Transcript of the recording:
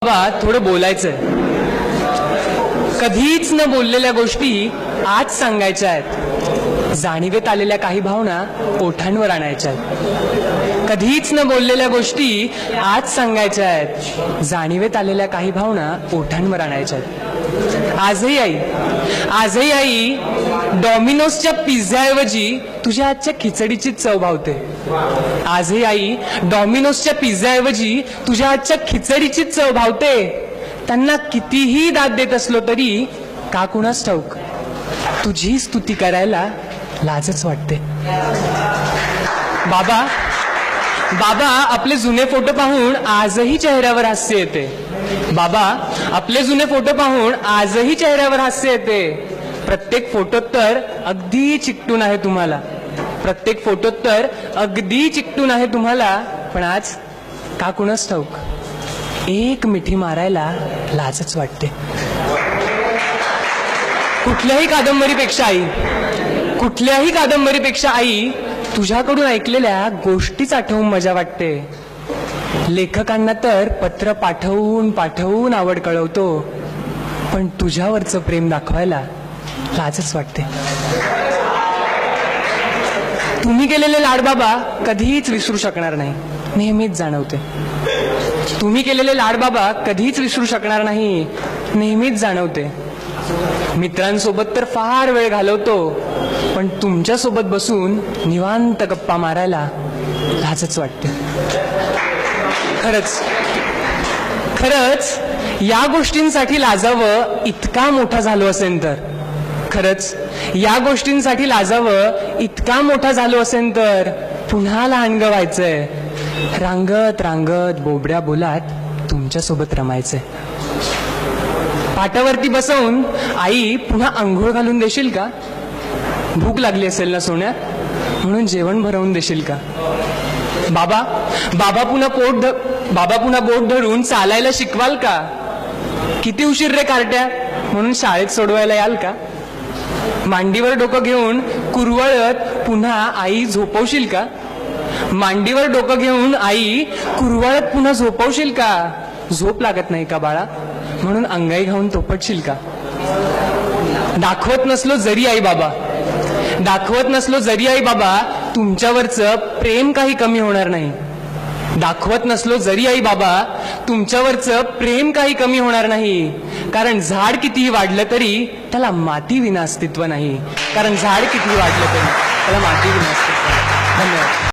बाबा थोडं बोलायचंय. कधीच न बोललेल्या गोष्टी आज सांगायच्या आहेत. जाणीवेत आलेल्या काही भावना ओठांवर आणायच्या आहेत. कधीच न बोललेल्या गोष्टी आज सांगायच्या आहेत. जाणीवेत आलेल्या काही भावना ओठांवर आणायच्या आहेत. आजही आई डॉमिनोजच्या पिझ्झाऐवजी तुझ्या आजच्या खिचडीची चव भावते. आजही आई डॉमिनोजच्या पिझ्झाऐवजी तुझ्या आजच्या खिचडीची चव भावते. त्यांना कितीही दाद देत असलो तरी का कुणास ठाऊक तुझी स्तुती करायला लाजच वाटते. बाबा आपले जुने फोटो पाहून आजही चेहऱ्यावर हास्य येते. बाबा आपले जुने फोटो पाहून आजही चेहऱ्यावर हास्य येते. प्रत्येक फोटोत तर अगदी चिकटून आहे तुम्हाला. प्रत्येक फोटोत तर अगदी चिकटून आहे तुम्हाला. पण आज का कुणास ठाऊक एक मिठी मारायला लाजच वाटते. कुठल्याही कादंबरीपेक्षा आई तुझ्याकडून ऐकलेल्या गोष्टीच आठवून मजा वाटते. लेखकांना तर पत्र पाठवून आवड कळवतो. पण तुझ्यावरचं प्रेम दाखवायला लाजच वाटते. तुम्ही केलेले लाड बाबा कधीच विसरू शकणार नाही, नेहमीच जाणवते. तुम्ही केलेले लाड बाबा कधीच विसरू शकणार नाही, नेहमीच जाणवते. मित्रांसोबत तर फार वेळ घालवतो, पण तुमच्यासोबत बसून निवांत गप्पा मारायला लाजच वाटते. खरंच या गोष्टींसाठी लाजावं इतका मोठा झालो असेल तर, पुन्हा लहानग व्हायचंय. रांगत बोबड्या बोलात तुमच्यासोबत रमायचंय. पाटावरती बसवून आई पुन्हा अंघोळ घालून देशील का? भूक लागली असेल ना सोन्या, म्हणून जेवण भरवून देशील का? बाबा पुन्हा बोट धरून चालायला शिकवाल का? किती उशीर रे कार्ट्या, म्हणून शाळेत सोडवायला याल का? मांडीवर डोकं घेऊन कुरवळत पुन्हा आई झोपवशील का? पुन्हा झोपवशील का? झोप लागत नाही का बाळा, म्हणून अंगाई घाऊन तोपटशील का? दाखवत नसलो जरी आई बाबा तुमच्यावरचं प्रेम काही कमी होणार नाही. कारण झाड कितीही वाढलं तरी त्याला माती विना अस्तित्व नाही. धन्यवाद.